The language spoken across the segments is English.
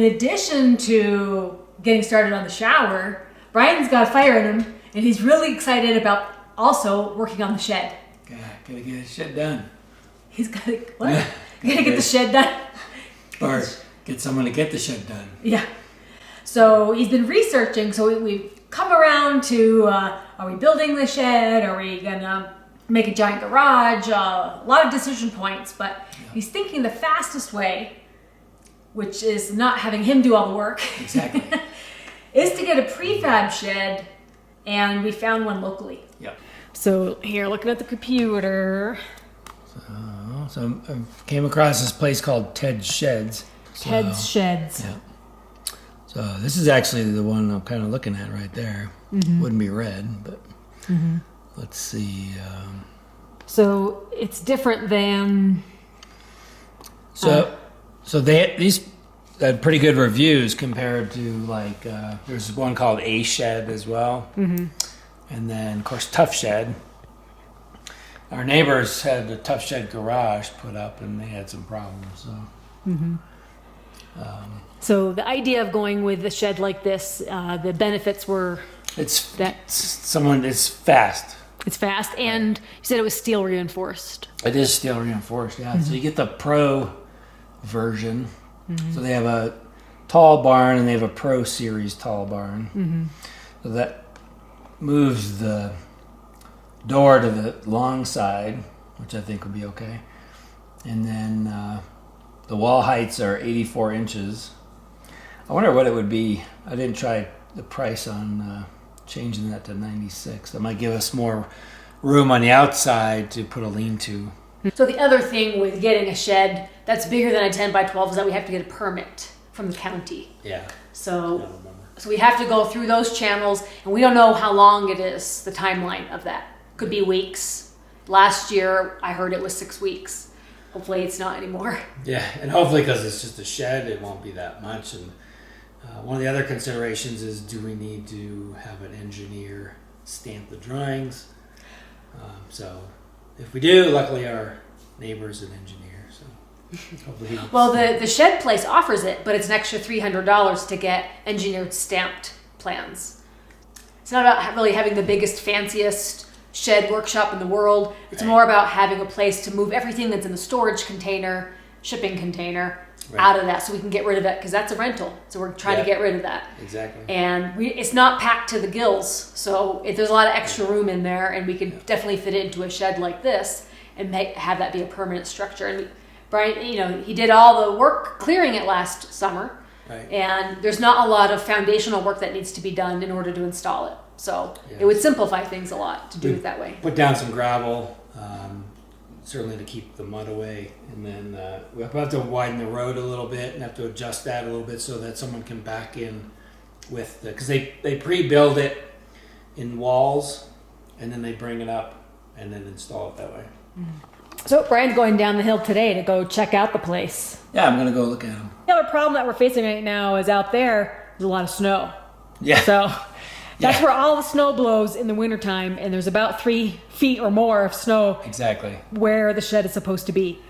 in addition to getting started on the shower, Brian's got a fire in him, and he's really excited about also working on the shed. Gotta get the shed done. He's got to, what? Gotta get the shed done? Or get someone to get the shed done. Yeah. So he's been researching, so we've come around to, are we building the shed? Are we gonna make a giant garage? A lot of decision points, but he's thinking the fastest way, which is not having him do all the work. Exactly. is to get a prefab shed, and we found one locally. Yep. So here, looking at the computer. So I came across this place called Ted's Sheds. Ted's Sheds. Yeah. So this is actually the one I'm kind of looking at right there. Mm-hmm. Wouldn't be red, but let's see. So it's different than. So these had pretty good reviews compared to like there's one called A Shed as well, and then of course Tough Shed. Our neighbors had a Tough Shed garage put up, and they had some problems. So, so the idea of going with a shed like this, the benefits were it's fast. It's fast, and you said it was steel reinforced. It is steel reinforced, yeah. So you get the Pro version. So they have a tall barn, and they have a Pro Series tall barn. So that moves the door to the long side, which I think would be okay. And then the wall heights are 84 inches. I wonder what it would be. I didn't try the price on changing that to 96. That might give us more room on the outside to put a lean-to. So the other thing with getting a shed that's bigger than a 10 by 12 is that we have to get a permit from the county. Yeah. So we have to go through those channels, and we don't know how long it is, the timeline of that. Could be weeks. Last year, I heard it was 6 weeks. Hopefully it's not anymore. Yeah, and hopefully because it's just a shed, it won't be that much. And one of the other considerations is, do we need to have an engineer stamp the drawings? So if we do, luckily our neighbor's an engineer. So hopefully well, the shed place offers it, but it's an extra $300 to get engineered stamped plans. It's not about really having the biggest, fanciest shed workshop in the world. It's more about having a place to move everything that's in the storage container, shipping container, out of that, so we can get rid of it, because that's a rental. So we're trying to get rid of that. Exactly. And it's not packed to the gills, so there's a lot of extra room in there, and we could definitely fit it into a shed like this and have that be a permanent structure. And Brian, he did all the work clearing it last summer, and there's not a lot of foundational work that needs to be done in order to install it. So it would simplify things a lot to do it that way. Put down some gravel, certainly to keep the mud away, and then we have to widen the road a little bit and have to adjust that a little bit so that someone can back in with because they pre-build it in walls, and then they bring it up and then install it that way. So Brian's going down the hill today to go check out the place. Yeah, I'm gonna go look at them. The other problem that we're facing right now is out there's a lot of snow. Yeah. So that's where all the snow blows in the wintertime, and there's about 3 feet or more of snow where the shed is supposed to be.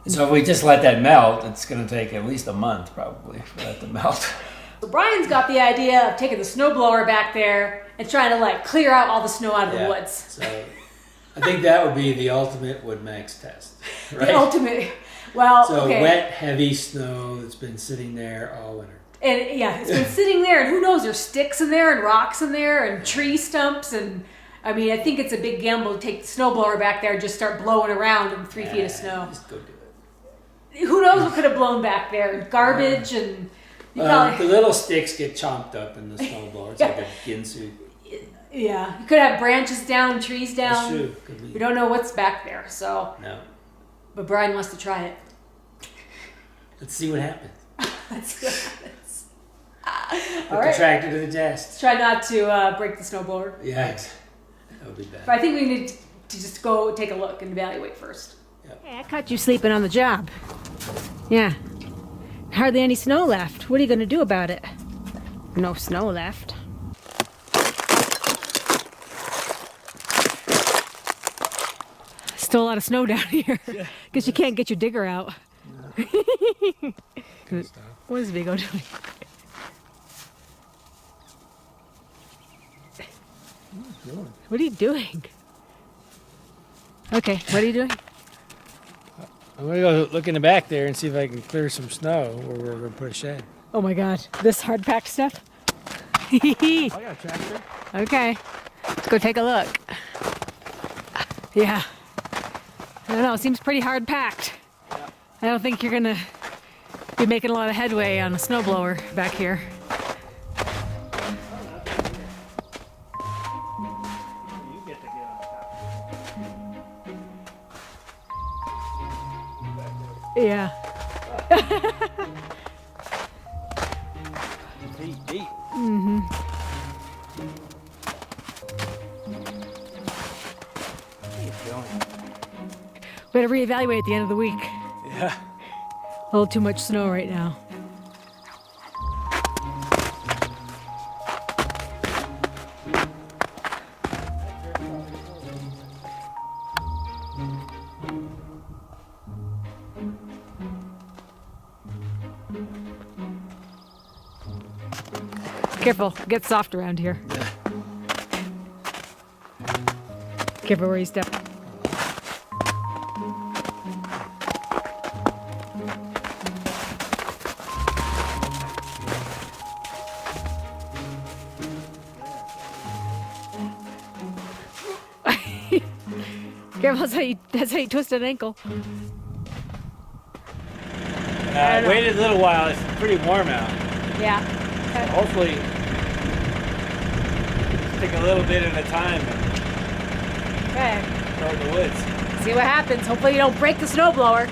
So if we just let that melt, it's going to take at least a month probably for that to melt. So Brian's got the idea of taking the snowblower back there and trying to clear out all the snow out of the woods. So I think that would be the ultimate Woodmaxx test, right? The ultimate. Wet, heavy snow that's been sitting there all winter. And it's been sitting there, and who knows, there's sticks in there and rocks in there and tree stumps, and I think it's a big gamble to take the snowblower back there and just start blowing around in 3 feet of snow. Just go do it. Who knows what could have blown back there? Garbage and the little sticks get chomped up in the snowblower. It's like a ginsu. Yeah, you could have branches down, trees down. That's true. We don't know what's back there, so. No. But Brian wants to try it. Let's see what happens. Let's see what happens. Put the tractor to the test. Try not to break the snowblower. Yeah, that would be bad. But I think we need to just go take a look and evaluate first. Yep. Hey, I caught you sleeping on the job. Yeah. Hardly any snow left. What are you going to do about it? No snow left. Still a lot of snow down here. Because you can't get your digger out. Good stuff. What is Vigo doing? What are you doing? Okay, what are you doing? I'm gonna go look in the back there and see if I can clear some snow where we're gonna put a shed. Oh my god, this hard packed stuff? I got a tractor. Okay, let's go take a look. Yeah. I don't know, it seems pretty hard packed. Yeah. I don't think you're gonna be making a lot of headway on a snowblower back here. You get to get on top. Yeah. Deep. Mm-hmm. We gotta reevaluate at the end of the week. Yeah. A little too much snow right now. Careful, it gets soft around here. Yeah. Careful where you step. Careful, that's how you twist an ankle. I waited a little while. It's pretty warm out. Yeah. Hopefully, take a little bit at a time Okay. and go in the woods. See what happens. Hopefully you don't break the snowblower.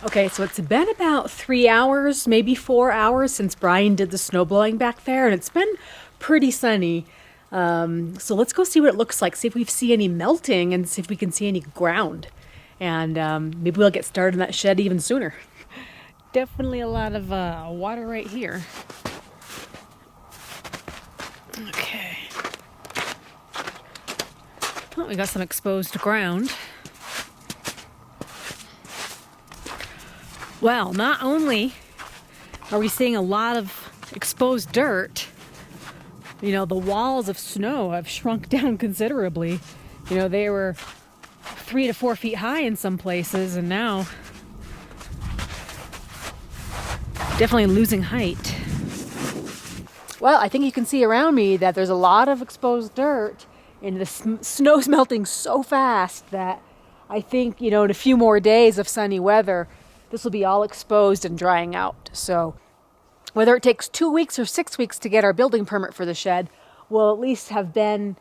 Okay, so it's been about 3 hours, maybe 4 hours since Brian did the snow blowing back there, and it's been pretty sunny. So let's go see what it looks like, see if we see any melting and see if we can see any ground. And maybe we'll get started in that shed even sooner. Definitely a lot of water right here. Okay. Oh, we got some exposed ground. Well, not only are we seeing a lot of exposed dirt, you know, the walls of snow have shrunk down considerably. You know, they were 3 to 4 feet high in some places, and now definitely losing height. Well, I think you can see around me that there's a lot of exposed dirt, and the snow's melting so fast that I think, you know, in a few more days of sunny weather, this will be all exposed and drying out. So whether it takes 2 weeks or 6 weeks to get our building permit for the shed, we'll at least have been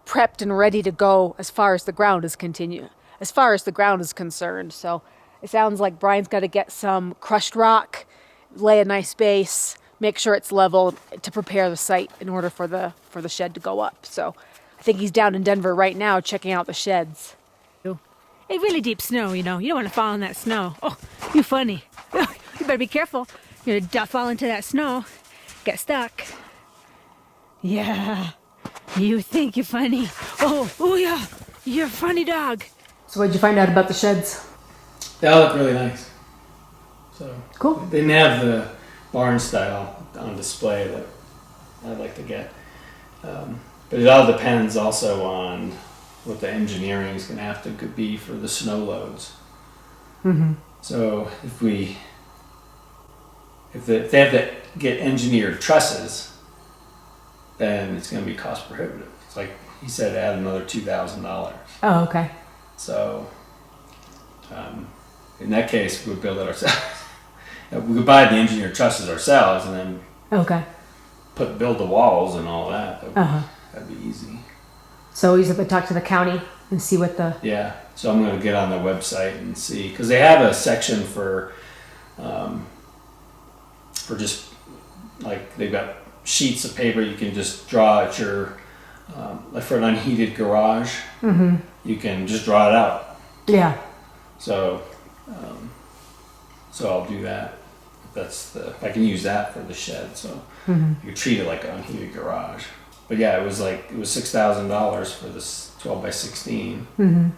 prepped and ready to go as far as the ground is concerned. So it sounds like Brian's got to get some crushed rock, lay a nice base, make sure it's level to prepare the site in order for the shed to go up. So I think he's down in Denver right now checking out the sheds. It's really deep snow, you know. You don't want to fall in that snow. Oh, you funny. You better be careful. You're going to fall into that snow, get stuck. Yeah, you think you're funny. Oh yeah, you're a funny dog. So what did you find out about the sheds? They all look really nice. So Cool. They didn't have the barn style on display that I'd like to get. But it all depends also on what the engineering is going to have to be for the snow loads. Mm-hmm. So if they have to get engineered trusses, then it's going to be cost prohibitive. It's like he said, add another $2,000. Oh, okay. So in that case, we would build it ourselves. We could buy the engineered trusses ourselves and then Okay. build the walls and all that. Uh-huh. That'd be easy. So you have to talk to the county and see what the... Yeah, so I'm going to get on the website and see, because they have a section for just, like, they've got sheets of paper you can just draw at your, like for an unheated garage, Mm-hmm. you can just draw it out. Yeah. So I'll do that. I can use that for the shed, so Mm-hmm. you treat it like an unheated garage. But yeah, it was $6,000 for this 12 by 16. Mm-hmm.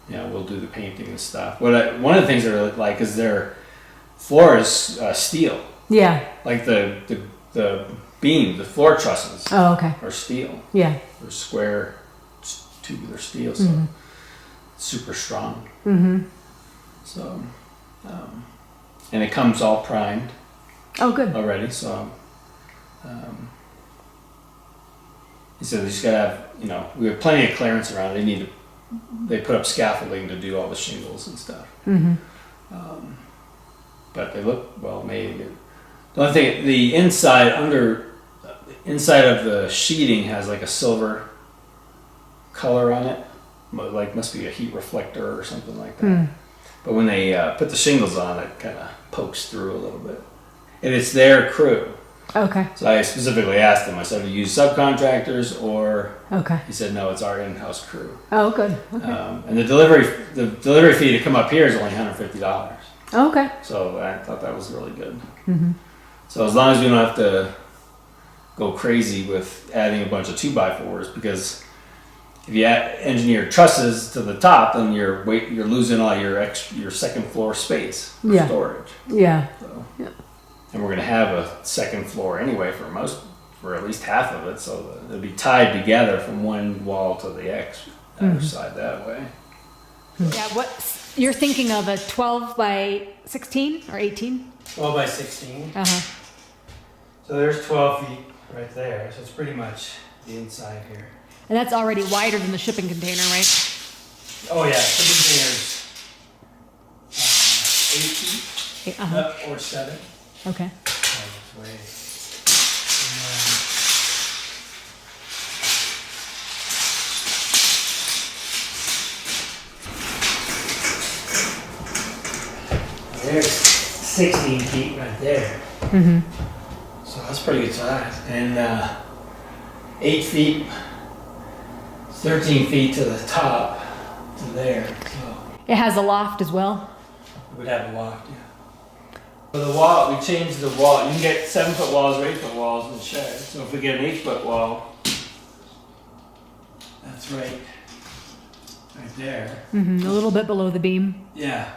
Yeah, we'll do the painting and stuff. One of the things I really like is their floor is steel. Yeah. Like the beam, the floor trusses Oh, okay. are steel. Yeah. They're square tubular steel, so super strong. Mm-hmm. So, and it comes all primed Oh, good. already. So, he said they just gotta have, we have plenty of clearance around. They put up scaffolding to do all the shingles and stuff. Mm-hmm. But they look well made. The only thing, the inside of the sheeting has like a silver color on it, like must be a heat reflector or something like that. But when they put the shingles on, it kind of pokes through a little bit. And it's their crew. Okay. So I specifically asked him, I said, do you use subcontractors or... Okay. He said, no, it's our in-house crew. Oh, good. Okay. And the delivery fee to come up here is only $150. Okay. So I thought that was really good. Mm-hmm. So as long as we don't have to go crazy with adding a bunch of 2x4s, because if you add engineered trusses to the top, then you're losing all your second floor space for Yeah. storage. Yeah. So, Yeah. And we're going to have a second floor anyway for at least half of it, so it'll be tied together from one wall to the other side that way. Yeah. What you're thinking of, a 12 by 16 or 18? 12 by 16. Uh-huh. So there's 12 feet right there. So it's pretty much the inside here. And that's already wider than the shipping container, right? Oh yeah, shipping container's 8 feet Uh-huh. or 7. Okay. Oh, way. there's 16 feet right there. So that's pretty good size. And 8 feet, 13 feet to the top to there. So It has a loft as well. it would have a loft, yeah. For the wall, we changed the wall. You can get 7-foot walls or 8-foot walls in the shed. So if we get an 8-foot wall, that's right there. A little bit below the beam. Yeah.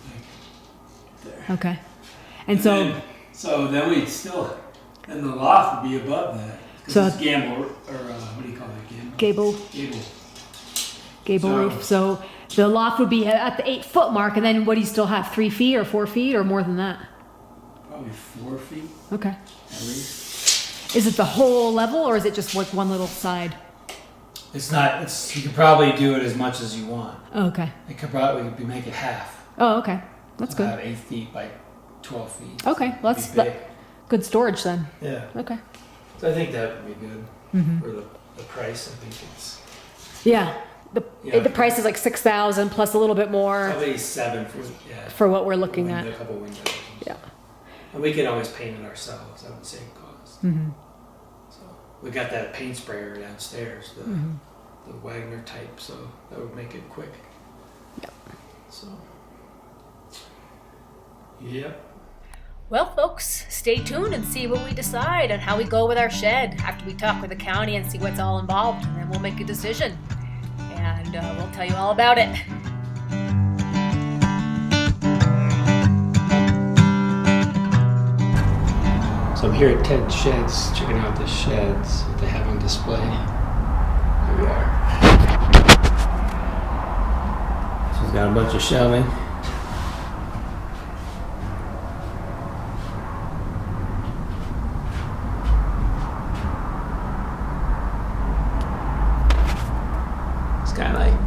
Like there. Okay. And so, then we'd still, and the loft would be above that. So- It's gamble, or what do you call it? gable So- roof. So the loft would be at the 8-foot mark, and then what do you still have? 3 feet or 4 feet or more than that? Probably 4 feet Okay. at least. Is it the whole level or is it just like one little side? It's not. It's you could probably do it as much as you want. Oh, okay. It could probably make it half. Oh, okay. That's So good. Have 8 feet by 12 feet. Okay, well, that's It'd be big. good storage then. Yeah. Okay. So I think that would be good for the price. I think it's Yeah. Yeah. The price is like 6,000 plus a little bit more probably 7 for what we're looking a at. couple windows. Yeah. And we can always paint it ourselves at the same cost. So we got that paint sprayer downstairs, the Wagner type, so that would make it quick. Yep. So. Yep. Well, folks, stay tuned and see what we decide on how we go with our shed after we talk with the county and see what's all involved, and then we'll make a decision. And we'll tell you all about it. So I'm here at Ted's Sheds, checking out the sheds that they have on display. Here we are. She's got a bunch of shelving. Skylight.